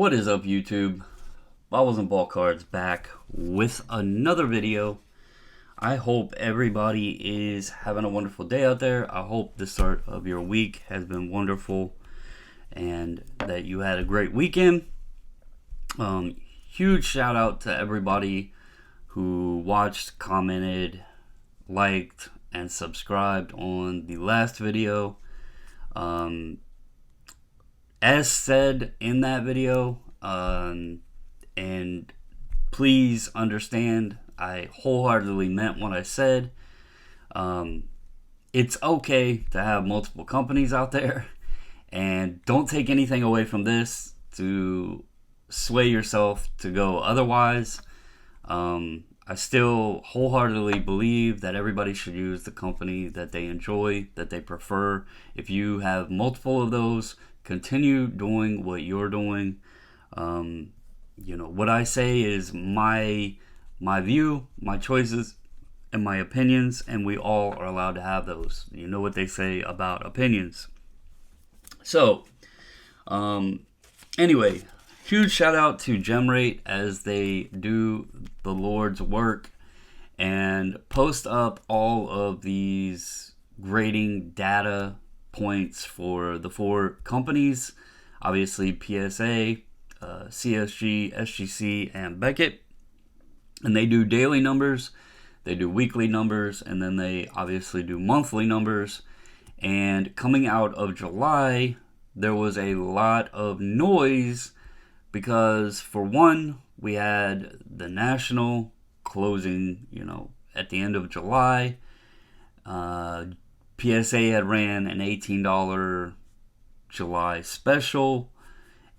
What is up, YouTube? Bobbles and Ball Cards back with another video. I hope everybody is having a wonderful day out there. I hope the start of your week has been wonderful and that you had a great weekend. Huge shout out to everybody who watched, commented, liked, and subscribed on the last video. As said in that video, and please understand, I wholeheartedly meant what I said. It's okay to have multiple companies out there, and don't take anything away from this to sway yourself to go otherwise. I still wholeheartedly believe that everybody should use the company that they enjoy, that they prefer. If you have multiple of those, continue doing what you're doing. What I say is my view, my choices, and my opinions, and we all are allowed to have those. You know what they say about opinions. So, anyway, huge shout out to Gemrate as they do the Lord's work and post up all of these grading data points for the four companies, obviously PSA, CSG, SGC, and Beckett. And they do daily numbers, they do weekly numbers, and then they obviously do monthly numbers. And coming out of July, there was a lot of noise because, for one, we had the national closing, at the end of July. PSA had ran an $18 July special,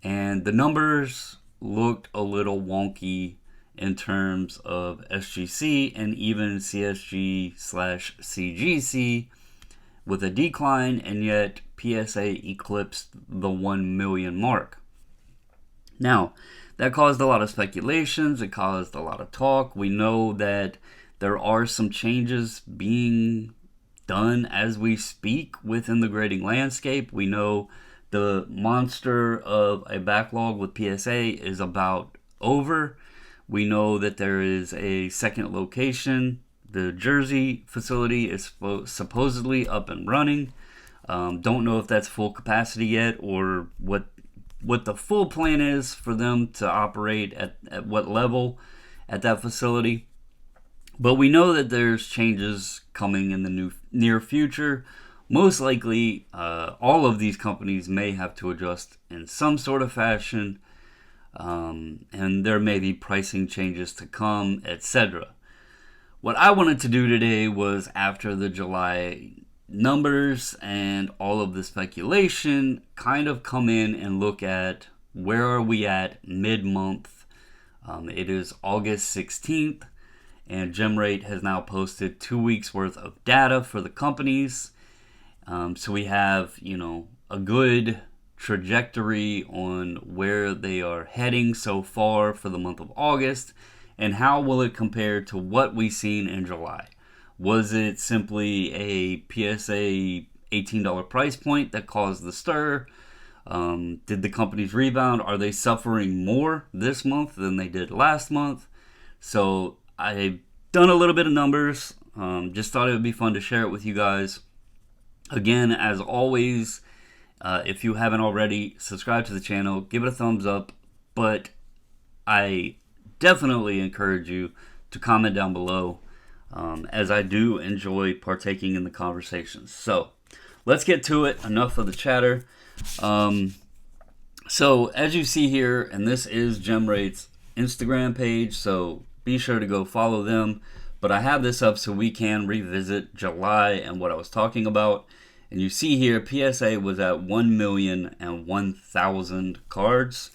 and the numbers looked a little wonky in terms of SGC and even CSG/CGC with a decline, and yet PSA eclipsed the 1 million mark. Now, that caused a lot of speculations, it caused a lot of talk. We know that there are some changes being done as we speak within the grading landscape. We know the monster of a backlog with PSA is about over. We know that there is a second location. The Jersey facility is supposedly up and running. Don't know if that's full capacity yet, or what the full plan is for them to operate at what level at that facility. But we know that there's changes coming in the near future. Most likely, all of these companies may have to adjust in some sort of fashion, and there may be pricing changes to come, etc. What I wanted to do today was, after the July numbers and all of the speculation, kind of come in and look at where are we at mid-month. It is August 16th. And Gemrate has now posted 2 weeks worth of data for the companies. So we have, a good trajectory on where they are heading so far for the month of August. And how will it compare to what we've seen in July? Was it simply a PSA $18 price point that caused the stir? Did the companies rebound? Are they suffering more this month than they did last month? So I've done a little bit of numbers. Just thought it would be fun to share it with you guys. Again, as always, if you haven't already, subscribe to the channel, give it a thumbs up. But I definitely encourage you to comment down below, as I do enjoy partaking in the conversations. So let's get to it. Enough of the chatter. So as you see here, and this is Gemrate's Instagram page, so be sure to go follow them. But I have this up so we can revisit July and what I was talking about. And you see here, PSA was at 1,001,000 cards.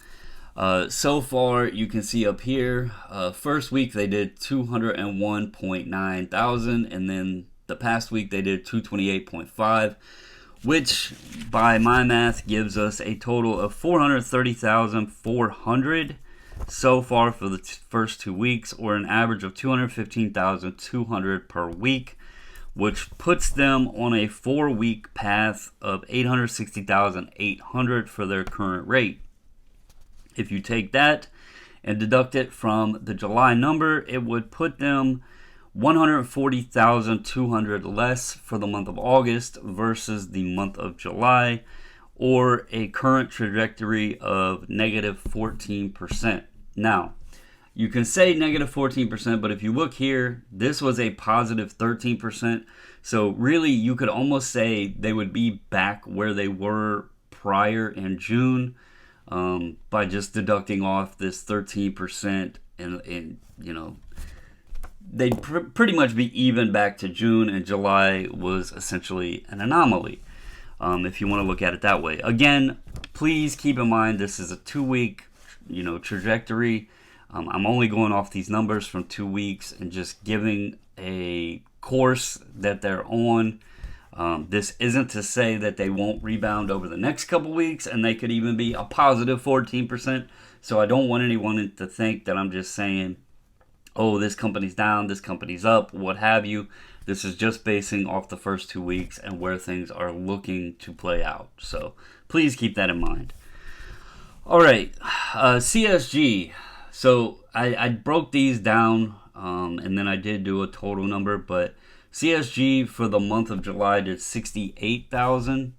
So far, you can see up here, first week they did 201.9 thousand, and then the past week they did 228.5, which by my math gives us a total of 430,400 so far for the first 2 weeks, or an average of 215,200 per week, which puts them on a 4-week path of 860,800 for their current rate. If you take that and deduct it from the July number, it would put them 140,200 less for the month of August versus the month of July, or a current trajectory of negative 14%. Now, you can say negative 14%, but if you look here, this was a positive 13%. So really, you could almost say they would be back where they were prior in June by just deducting off this 13%, and you know, they'd pretty much be even back to June, and July was essentially an anomaly, if you want to look at it that way. Again, please keep in mind this is a 2-week, trajectory. I'm only going off these numbers from 2 weeks and just giving a course that they're on. This isn't to say that they won't rebound over the next couple weeks, and they could even be a positive 14%. So I don't want anyone to think that I'm just saying, oh, this company's down, this company's up, what have you. This is just basing off the first 2 weeks and where things are looking to play out. So please keep that in mind. All right, CSG. So I broke these down, and then I did do a total number, but CSG for the month of July did 68,000.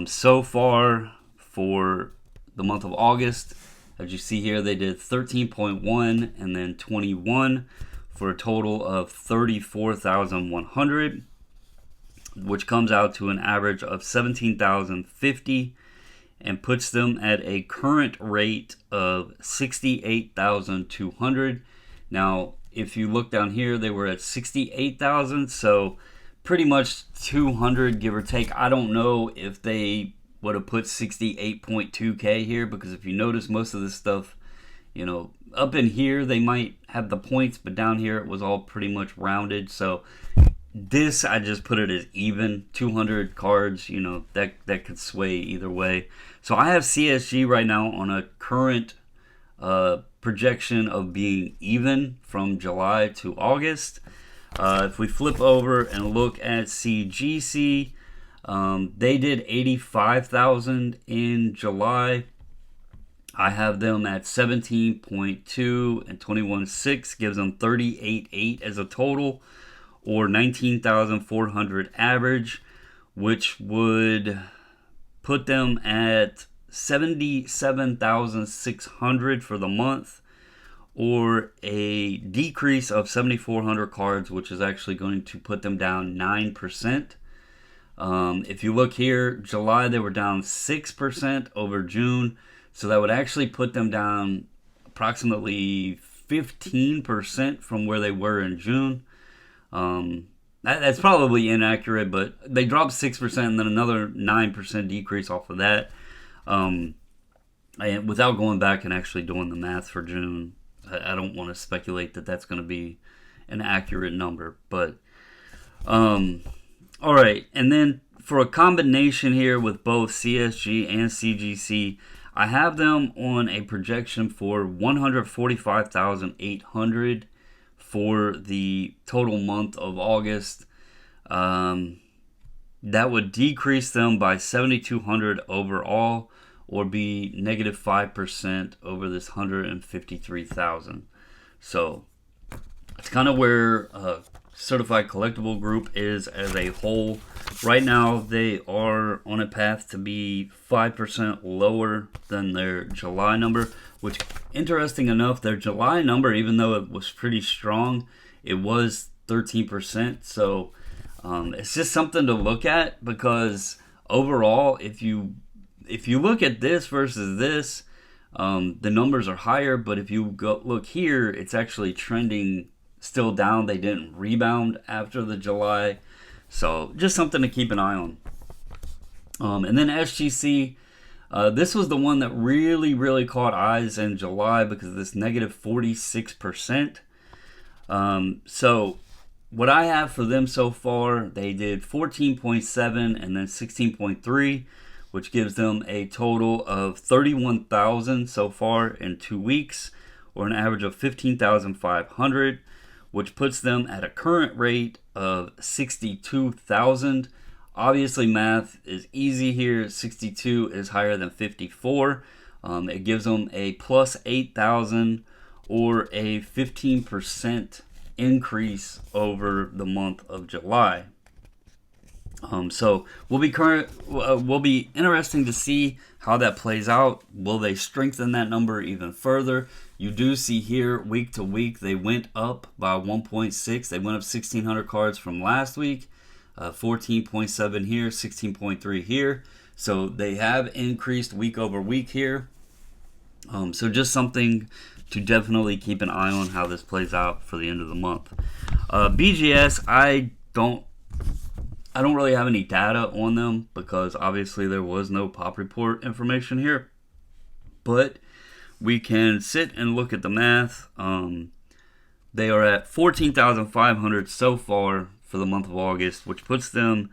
So far for the month of August, as you see here, they did 13.1 and then 21 for a total of 34,100, which comes out to an average of 17,050 and puts them at a current rate of 68,200. Now, if you look down here, they were at 68,000, so pretty much 200, give or take. I don't know if they would have put 68.2K here, because if you notice, most of this stuff, up in here, they might have the points, but down here, it was all pretty much rounded. So this, I just put it as even. 200 cards, that could sway either way. So I have CSG right now on a current projection of being even from July to August. If we flip over and look at CGC, they did 85,000 in July. I have them at 17.2 and 21.6 gives them 38.8 as a total, or 19,400 average, which would put them at 77,600 for the month, or a decrease of 7,400 cards, which is actually going to put them down 9%. If you look here, July, they were down 6% over June, so that would actually put them down approximately 15% from where they were in June. That's probably inaccurate, but they dropped 6% and then another 9% decrease off of that. And without going back and actually doing the math for June, I don't want to speculate that that's going to be an accurate number. But, all right. And then for a combination here with both CSG and CGC, I have them on a projection for 145,800 for the total month of August. That would decrease them by 7,200 overall, or be negative 5% over this 153,000. So it's kind of where Certified Collectible Group is as a whole. Right now, they are on a path to be 5% lower than their July number, which, interesting enough, their July number, even though it was pretty strong, it was 13%. So it's just something to look at, because overall, if you look at this versus this, the numbers are higher, but if you look here, it's actually trending still down. They didn't rebound after the July. So just something to keep an eye on. And then SGC, this was the one that really, really caught eyes in July because of this negative 46%. So what I have for them so far, they did 14.7 and then 16.3, which gives them a total of 31,000 so far in 2 weeks, or an average of 15,500, which puts them at a current rate of 62,000. Obviously, math is easy here. 62 is higher than 54. It gives them a plus 8,000 or a 15% increase over the month of July. So will be interesting to see how that plays out. Will they strengthen that number even further? You do see here week to week they went up by 1.6. They went up 1,600 cards from last week, 14.7 here, 16.3 here. So they have increased week over week here. So just something to definitely keep an eye on how this plays out for the end of the month. BGS, I don't really have any data on them because obviously there was no pop report information here. But we can sit and look at the math. They are at 14,500 so far for the month of August, which puts them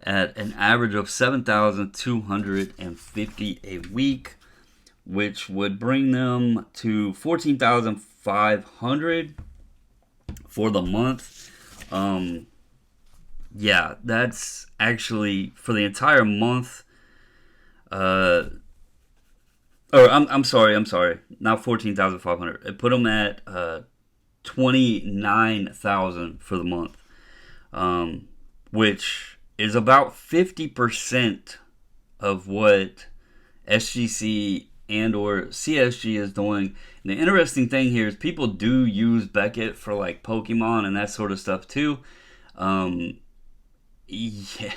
at an average of 7,250 a week, which would bring them to 14,500 for the month. Yeah, that's actually for the entire month. I'm sorry, not 14,500. It put them at 29,000 for the month, which is about 50% of what SGC and or CSG is doing. And the interesting thing here is people do use Beckett for like Pokemon and that sort of stuff too. Yeah,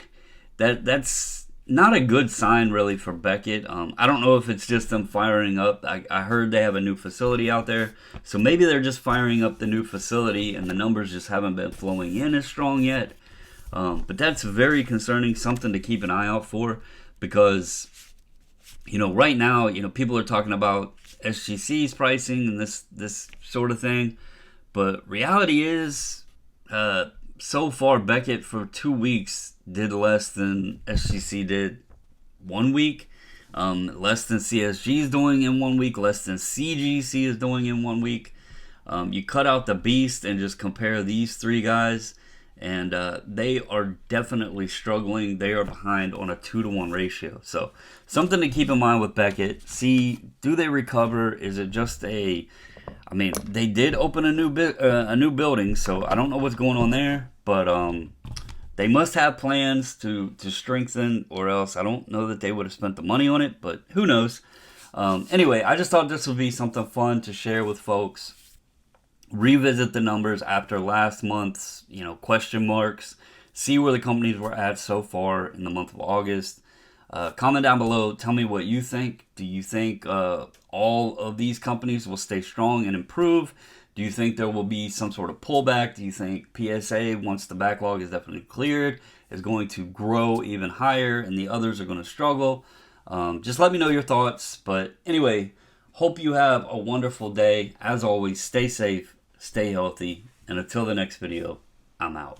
that's not a good sign really for Beckett. I don't know if it's just them firing up. I heard they have a new facility out there, so maybe they're just firing up the new facility and the numbers just haven't been flowing in as strong yet. But that's very concerning, something to keep an eye out for, because right now people are talking about SGC's pricing and this sort of thing, but reality is so far Beckett for 2 weeks did less than SGC did 1 week, less than CSG is doing in 1 week, less than CGC is doing in 1 week. You cut out the beast and just compare these three guys, and they are definitely struggling. They are behind on a 2-to-1 ratio. So something to keep in mind with Beckett. See, do they recover? Is it just they did open a new building, so I don't know what's going on there, but they must have plans to strengthen, or else I don't know that they would have spent the money on it, but who knows. Anyway, I just thought this would be something fun to share with folks. Revisit the numbers after last month's question marks, see where the companies were at so far in the month of August. Comment down below, tell me what you think. Do you think all of these companies will stay strong and improve? Do you think there will be some sort of pullback? Do you think PSA, once the backlog is definitely cleared, is going to grow even higher and the others are going to struggle? Just let me know your thoughts. But anyway, hope you have a wonderful day. As always, stay safe, stay healthy, and until the next video, I'm out.